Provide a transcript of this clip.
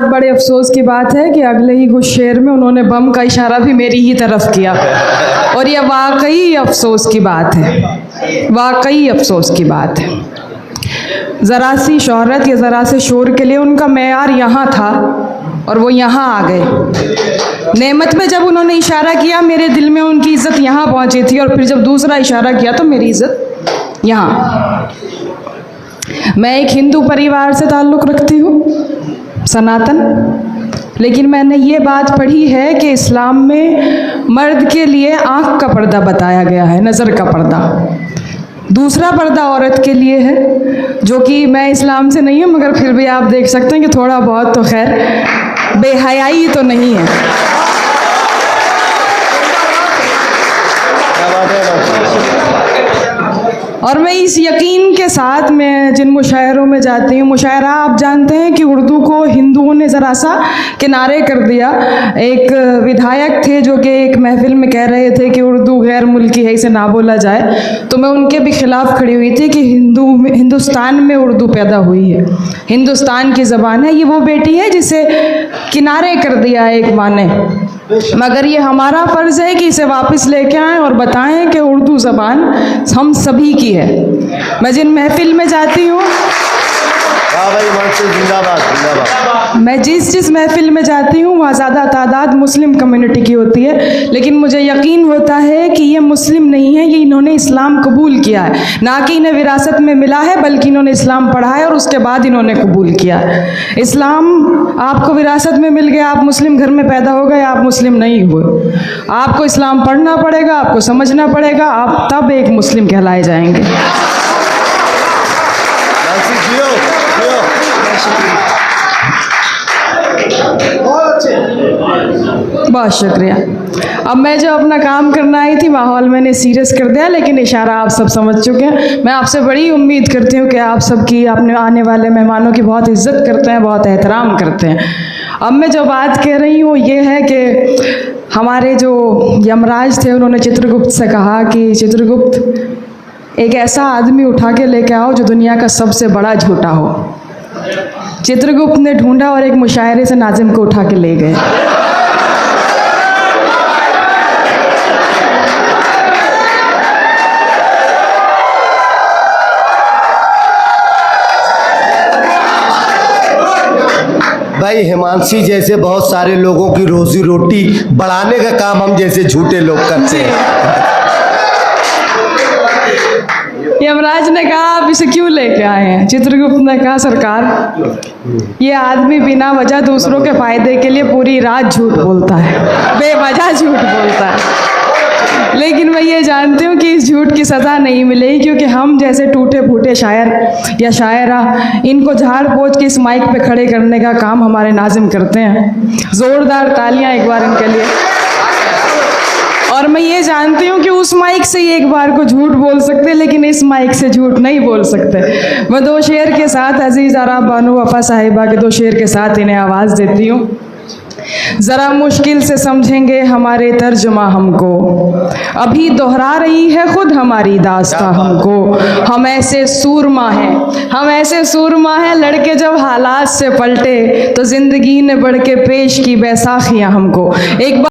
बड़े अफसोस की बात है कि अगले ही कुछ शेर में उन्होंने बम का इशारा भी मेरी ही तरफ किया और यह वाकई अफसोस की बात है, वाकई अफसोस की बात है। ज़रा सी शोहरत या ज़रा से शोर के लिए उनका मेयार यहाँ था और वो यहाँ आ गए। नेमत में जब उन्होंने इशारा किया मेरे दिल में उनकी इज़्ज़त यहाँ पहुँची थी और फिर जब दूसरा इशारा किया तो मेरी इज़्ज़त यहाँ। मैं एक हिंदू परिवार से ताल्लुक़ रखती हूँ, सनातन, लेकिन मैंने ये बात पढ़ी है कि इस्लाम में मर्द के लिए आँख का पर्दा बताया गया है, नज़र का पर्दा। दूसरा पर्दा औरत के लिए है, जो कि मैं इस्लाम से नहीं हूँ मगर फिर भी आप देख सकते हैं कि थोड़ा बहुत तो खैर बेहयाई तो नहीं है। और मैं इस यकीन के साथ मैं जिन मुशायरों में जाती हूँ, मुशायरा आप जानते हैं कि उर्दू को हिंदुओं ने ज़रा सा किनारे कर दिया। एक विधायक थे जो कि एक महफिल में कह रहे थे कि उर्दू गैर मुल्की है, इसे ना बोला जाए, तो मैं उनके भी खिलाफ खड़ी हुई थी कि हिंदुस्तान में उर्दू पैदा हुई है, हिंदुस्तान की ज़बान है, ये वो बेटी है जिसे किनारे कर दिया एक माँ ने। मगर ये हमारा फ़र्ज़ है कि इसे वापस लेके आएँ और बताएं कि उर्दू ज़बान हम सभी की है। मैं जिन महफिल में जाती हूँ, मैं जिस महफिल में जाती हूँ वहाँ ज़्यादा तादाद मुस्लिम कम्युनिटी की होती है, लेकिन मुझे यकीन होता है कि ये मुस्लिम नहीं है, ये इन्होंने इस्लाम कबूल किया है, ना कि इन्हें विरासत में मिला है बल्कि इन्होंने इस्लाम पढ़ा है और उसके बाद इन्होंने कबूल किया है। इस्लाम आपको विरासत में मिल गया, आप मुस्लिम घर में पैदा हो गए, आप मुस्लिम नहीं हुए। आपको इस्लाम पढ़ना पड़ेगा, आपको समझना पड़ेगा, आप तब एक मुस्लिम कहलाए जाएंगे। बहुत शुक्रिया। अब मैं जो अपना काम करना आई थी माहौल मैंने सीरियस कर दिया, लेकिन इशारा आप सब समझ चुके हैं। मैं आपसे बड़ी उम्मीद करती हूँ कि आप सबकी, अपने आने वाले मेहमानों की बहुत इज्जत करते हैं, बहुत एहतराम करते हैं। अब मैं जो बात कह रही हूँ ये है कि हमारे जो यमराज थे उन्होंने चित्रगुप्त से कहा कि चित्रगुप्त एक ऐसा आदमी उठा के लेके आओ जो दुनिया का सबसे बड़ा झूठा हो। चित्रगुप्त ने ढूंढा और एक मुशायरे से नाजिम को उठा के ले गए। भाई हिमांशी जैसे बहुत सारे लोगों की रोजी रोटी बढ़ाने का काम हम जैसे झूठे लोग करते हैं। यमराज ने कहा आप इसे क्यों लेके आए हैं? चित्रगुप्त ने कहा सरकार ये आदमी बिना वजह दूसरों के फायदे के लिए पूरी रात झूठ बोलता है, बेवजह झूठ बोलता है, लेकिन मैं ये जानती हूँ कि इस झूठ की सज़ा नहीं मिलेगी, क्योंकि हम जैसे टूटे फूटे शायर या शायरा इनको झाड़ पोंछ के इस माइक पे खड़े करने का काम हमारे नाजिम करते हैं। ज़ोरदार तालियां एक बार इनके लिए। और मैं ये जानती हूँ कि उस माइक से ही एक बार को झूठ बोल सकते, लेकिन इस माइक से झूठ नहीं बोल सकते। मैं दो शेर के साथ अजीज़ आरा बानो वफ़ा साहिबा के दो शेर के साथ इन्हें आवाज़ देती हूँ। ज़रा मुश्किल से समझेंगे हमारे तर्जुमा हमको, अभी दोहरा रही है खुद हमारी दास्तां हमको। हम ऐसे सूरमा हैं, हम ऐसे सूरमा हैं, लड़के जब हालात से पलटे तो ज़िंदगी ने बढ़ के पेश की बैसाखियाँ हमको। एक